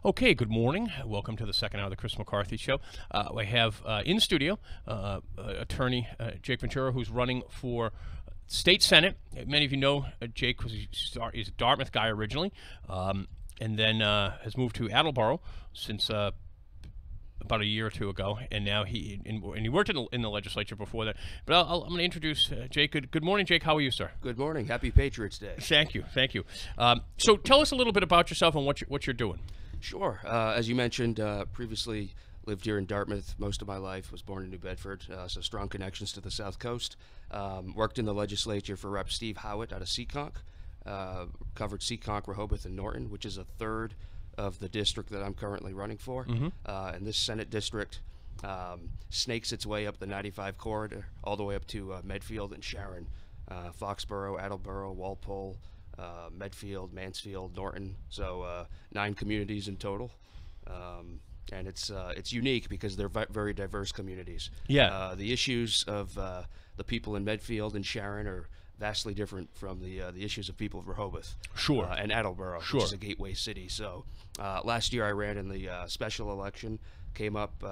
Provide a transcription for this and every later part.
Okay, good morning. Welcome to the second hour of the Chris McCarthy Show. I have in studio attorney Jake Ventura, who's running for State Senate. Many of you know Jake he's a Dartmouth guy originally, and then has moved to Attleboro since about a year or two ago, and now he worked in the legislature before that. But I'm going to introduce Jake. Good morning, Jake. How are you, sir? Good morning. Happy Patriots Day. Thank you. So tell us a little bit about yourself and what you're doing. Sure. As you mentioned, previously lived here in Dartmouth most of my life. Was born in New Bedford, so strong connections to the South Coast. Worked in the legislature for Rep. Steve Howitt out of Seekonk. Covered Seekonk, Rehoboth, and Norton, which is a third of the district that I'm currently running for. And this Senate district snakes its way up the 95 corridor all the way up to Medfield and Sharon, Foxborough, Attleboro, Walpole, Medfield, Mansfield, Norton, so 9 communities in total, and it's unique because they're very diverse communities. Yeah. The issues of the people in Medfield and Sharon are vastly different from the issues of people of Rehoboth, Sure, and Attleboro, sure, which is a gateway city. So last year I ran in the special election, came up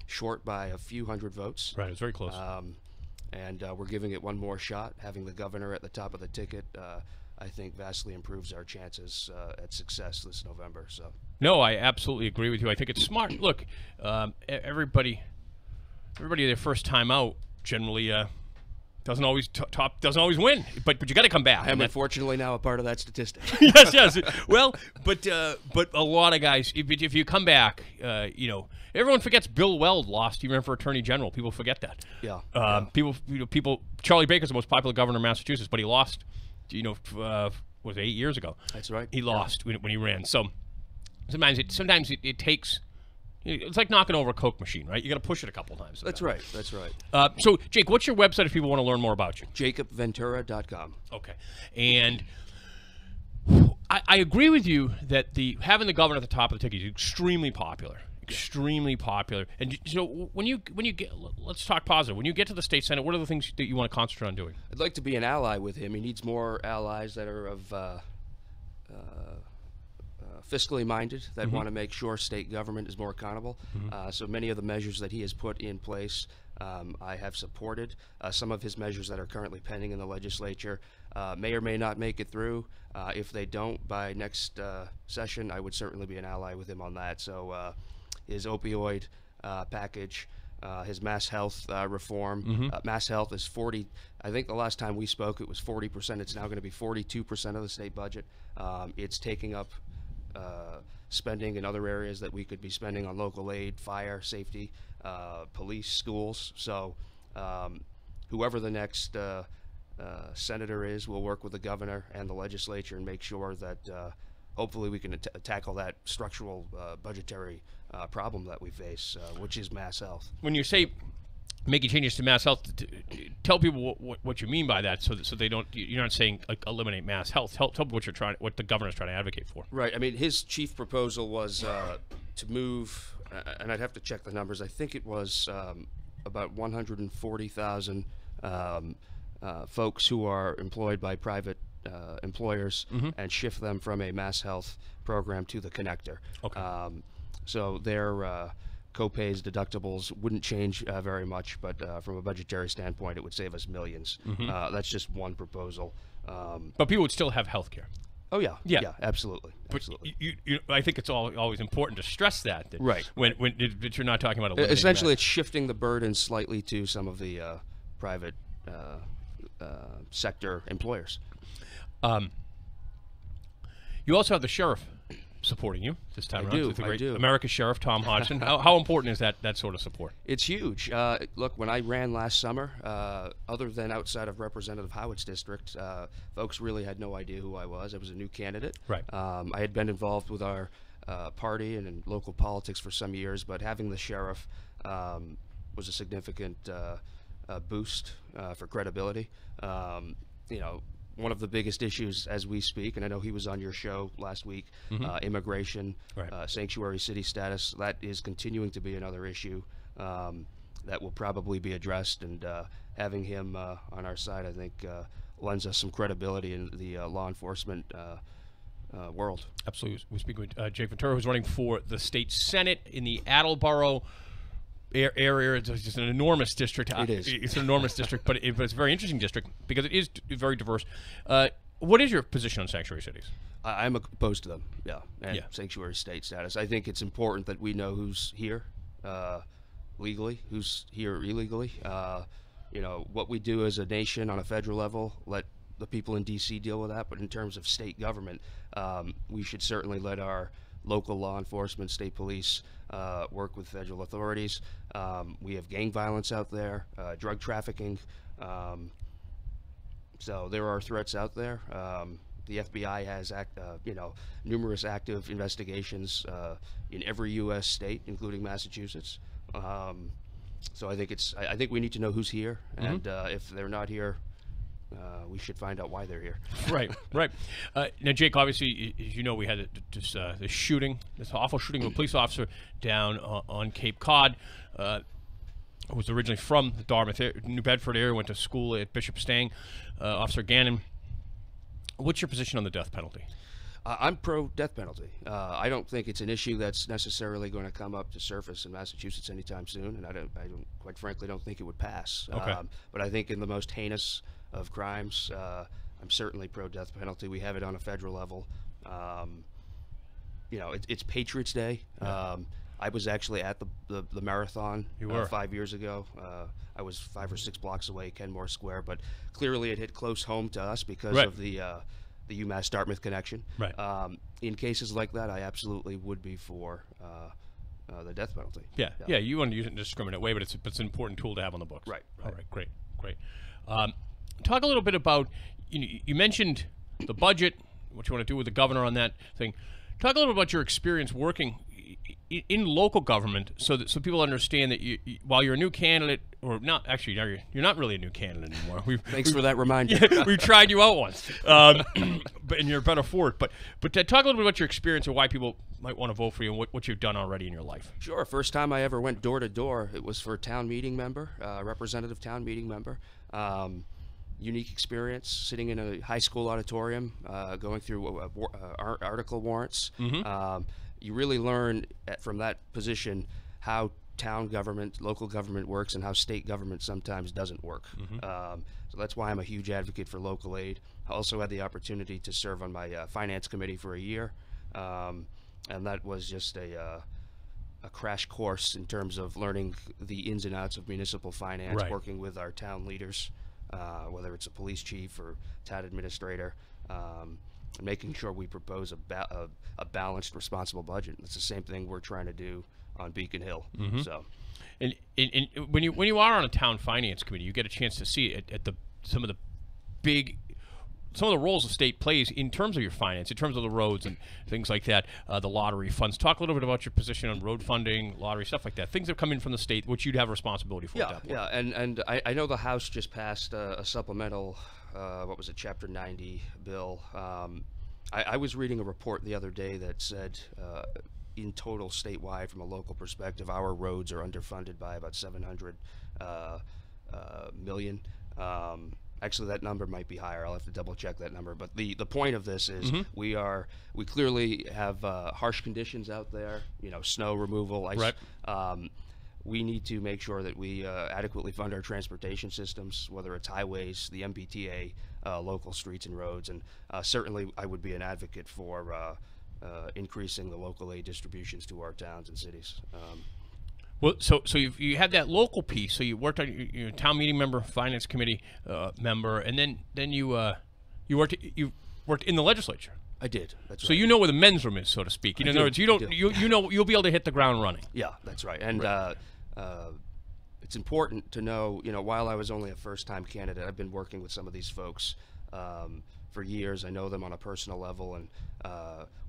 short by a few hundred votes. Right, it was very close. And we're giving it one more shot. Having the governor at the top of the ticket, I think vastly improves our chances at success this November. So no, I absolutely agree with you. I think it's smart. Look, everybody their first time out generally doesn't always doesn't always win, but you got to come back. I am unfortunately now a part of that statistic. yes. Well, but a lot of guys, if you come back, everyone forgets Bill Weld lost even for Attorney General. People forget that. Yeah. People. Charlie Baker's the most popular governor in Massachusetts, but he lost. Was it 8 years ago? That's right. He lost when he ran. So sometimes it takes. It's like knocking over a Coke machine, right? You got to push it a couple times. That's right. That's right. So, Jake, what's your website if people want to learn more about you? JacobVentura.com. Okay. And I agree with you that having the governor at the top of the ticket is extremely popular. Extremely popular. And so when you get, let's talk positive. When you get to the state senate, what are the things that you want to concentrate on doing? I'd like to be an ally with him. He needs more allies that are of fiscally minded, that want to make sure state government is more accountable. So many of the measures that he has put in place, I have supported. Some of his measures that are currently pending in the legislature may or may not make it through. If they don't by next session, I would certainly be an ally with him on that. So his opioid package, his mass health reform. Mass health is 40. I think the last time we spoke, it was 40%. It's now going to be 42% of the state budget. It's taking up spending in other areas that we could be spending on local aid, fire, safety, police, schools. So whoever the next senator is will work with the governor and the legislature and make sure that hopefully we can tackle that structural budgetary problem that we face, which is mass health. When you say making changes to mass health, tell people what you mean by that, so they don't. You're not saying like eliminate mass health. Tell people what the governor's trying to advocate for. Right. I mean, his chief proposal was to move, and I'd have to check the numbers. I think it was about 140,000 folks who are employed by private employers and shift them from a mass health program to the connector. Okay. So their co-pays, deductibles wouldn't change very much, but from a budgetary standpoint, it would save us millions. That's just one proposal. But people would still have health care. Oh, yeah. Yeah, absolutely. But absolutely. I think it's always important to stress that right. When you're not talking about eliminating essentially, mass. it's shifting the burden slightly to some of the private sector employers. You also have the sheriff supporting you this time around. I do. America's Sheriff Tom Hodgson. How important is that sort of support? It's huge. Look, when I ran last summer, other than outside of Representative Howitt's district, folks really had no idea who I was. I was a new candidate. Right. I had been involved with our party and in local politics for some years, but having the sheriff was a significant boost for credibility. One of the biggest issues as we speak, and I know he was on your show last week, immigration, right. Sanctuary city status, that is continuing to be another issue that will probably be addressed, and having him on our side, I think, lends us some credibility in the law enforcement world. Absolutely. We're speaking with Jake Ventura, who's running for the state senate in the Attleboro area. It's just an enormous district. It is. It's an enormous district, but it's a very interesting district because it is very diverse. What is your position on sanctuary cities? I'm opposed to them, and sanctuary state status. I think it's important that we know who's here legally, who's here illegally. What we do as a nation on a federal level, let the people in D.C. deal with that. But in terms of state government, we should certainly let our local law enforcement, state police, work with federal authorities. We have gang violence out there, drug trafficking. So there are threats out there. The FBI has numerous active investigations in every U.S. state, including Massachusetts. So I think we need to know who's here, and if they're not here, we should find out why they're here. Right. Now, Jake, obviously, as you know, we had this awful shooting of a police officer down on Cape Cod. Who was originally from the Dartmouth, New Bedford area, went to school at Bishop Stang. Officer Gannon, what's your position on the death penalty? I'm pro-death penalty. I don't think it's an issue that's necessarily going to come up to surface in Massachusetts anytime soon, and I quite frankly, don't think it would pass. Okay. But I think in the most heinous of crimes, I'm certainly pro-death penalty. We have it on a federal level. It's Patriots Day. Yeah. I was actually at the marathon 5 years ago. I was 5 or 6 blocks away, Kenmore Square, but clearly it hit close home to us because of the UMass Dartmouth connection. Right. In cases like that, I absolutely would be for the death penalty. Yeah. You want to use it in a discriminate way, but it's an important tool to have on the books. Right. All right. Great. Talk a little bit about you mentioned the budget, what you want to do with the governor on that thing. Talk a little bit about your experience working in local government, so people understand that while you're a new candidate, or not, actually, you're not really a new candidate anymore. Thanks for that reminder. We've tried you out once, and you're better for it. But talk a little bit about your experience and why people might want to vote for you, and what you've done already in your life. Sure. First time I ever went door to door, it was for a town meeting member, representative town meeting member. Unique experience, sitting in a high school auditorium, going through article warrants. You really learn from that position how town government, local government works, and how state government sometimes doesn't work. So that's why I'm a huge advocate for local aid. I also had the opportunity to serve on my finance committee for a year, and that was just a crash course in terms of learning the ins and outs of municipal finance, working with our town leaders, whether it's a police chief or town administrator. Making sure we propose a balanced, responsible budget. It's the same thing we're trying to do on Beacon Hill. So, and when you are on a town finance committee, you get a chance to see some of the roles the state plays in terms of your finance, in terms of the roads and things like that, the lottery funds. Talk a little bit about your position on road funding, lottery, stuff like that. Things that come in from the state, which you'd have responsibility for. And I know the House just passed a supplemental. What was it, Chapter 90 bill. I was reading a report the other day that said in total statewide, from a local perspective, our roads are underfunded by about $700 million. Actually, that number might be higher. I'll have to double check that number. But the point of this is we clearly have harsh conditions out there, snow removal, ice. We need to make sure that we adequately fund our transportation systems, whether it's highways, the MBTA, local streets and roads, and certainly I would be an advocate for increasing the local aid distributions to our towns and cities. Well, so you had that local piece. So you worked on your town meeting member, finance committee member, and then you worked in the legislature. I did. That's right. So you know where the men's room is, so to speak. In other words, you know you'll be able to hit the ground running. Yeah, that's right. And it's important to know, while I was only a first-time candidate, I've been working with some of these folks for years. I know them on a personal level, and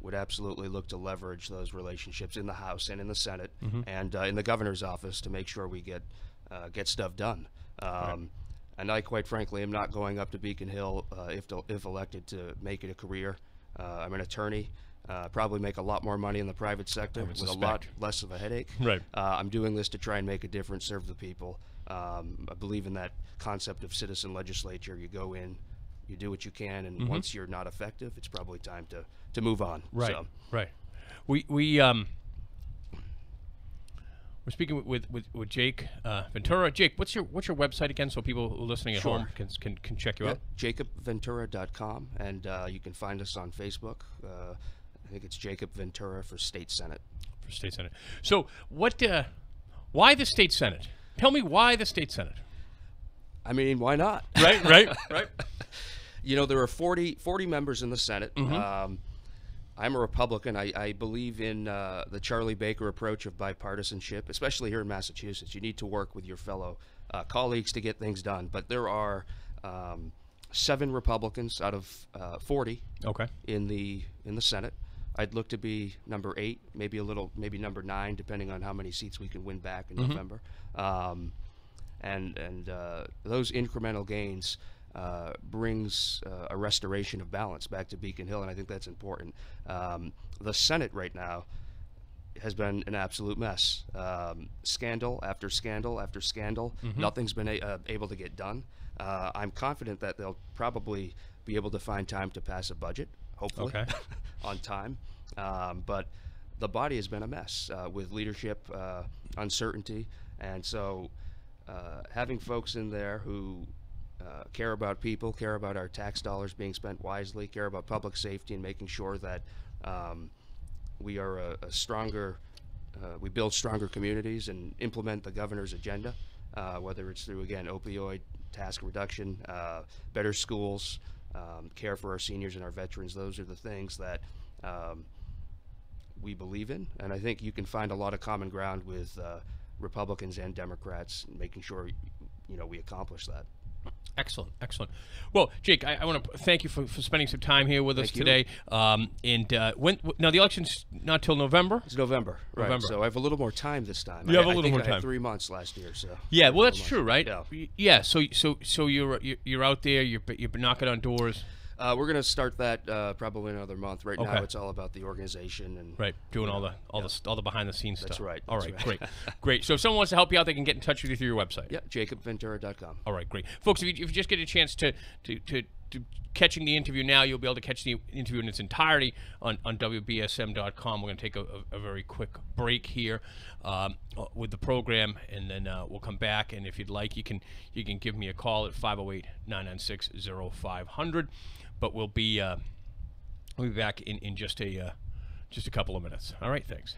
would absolutely look to leverage those relationships in the House and in the Senate and in the governor's office to make sure we get stuff done. And I, quite frankly, am not going up to Beacon Hill if elected to make it a career. I'm an attorney. Probably make a lot more money in the private sector with a lot less of a headache. Right. I'm doing this to try and make a difference, serve the people. I believe in that concept of citizen legislature. You go in, you do what you can, and once you're not effective, it's probably time to move on. Right. So. Right. We're speaking with Jake Ventura. Jake, what's your website again, so people listening at home can check you out? JacobVentura.com, and you can find us on Facebook. I think it's Jacob Ventura for State Senate. For State Senate. So why the State Senate? Tell me why the State Senate. I mean, why not? Right. You know, there are 40 members in the Senate. I'm a Republican. I believe in the Charlie Baker approach of bipartisanship, especially here in Massachusetts. You need to work with your fellow colleagues to get things done. But there are 7 Republicans out of 40 in the Senate. I'd look to be number 8, maybe number 9, depending on how many seats we can win back in November. And those incremental gains brings a restoration of balance back to Beacon Hill, and I think that's important. The Senate right now has been an absolute mess. Scandal after scandal after scandal. Nothing's been able to get done. I'm confident that they'll probably be able to find time to pass a budget, hopefully, on time. But the body has been a mess with leadership uncertainty, and so having folks in there who care about people, care about our tax dollars being spent wisely, care about public safety, and making sure that we are a stronger, we build stronger communities and implement the governor's agenda, whether it's through, again, opioid task reduction, better schools, care for our seniors and our veterans. Those are the things that we believe in, and I think you can find a lot of common ground with Republicans and Democrats, making sure we accomplish that. Excellent. Well, Jake, I want to thank you for spending some time here with us today. And now the election's not till November. It's November, right? So I have a little more time this time. You have a little more I time. had 3 months last year, so yeah. Well, that's true, right? Yeah. So you're out there. You're knocking on doors. We're going to start that probably in another month. Right now, it's all about the organization and doing all the behind the scenes stuff. That's right. All right, great. So if someone wants to help you out, they can get in touch with you through your website. Yeah, JacobVentura.com. All right, great, folks. If you just get a chance to catching the interview now, you'll be able to catch the interview in its entirety on WBSM.com. We're going to take a very quick break here with the program, and then we'll come back. And if you'd like, you can give me a call at 508-996-0500. But we'll be back in just a couple of minutes. All right, thanks.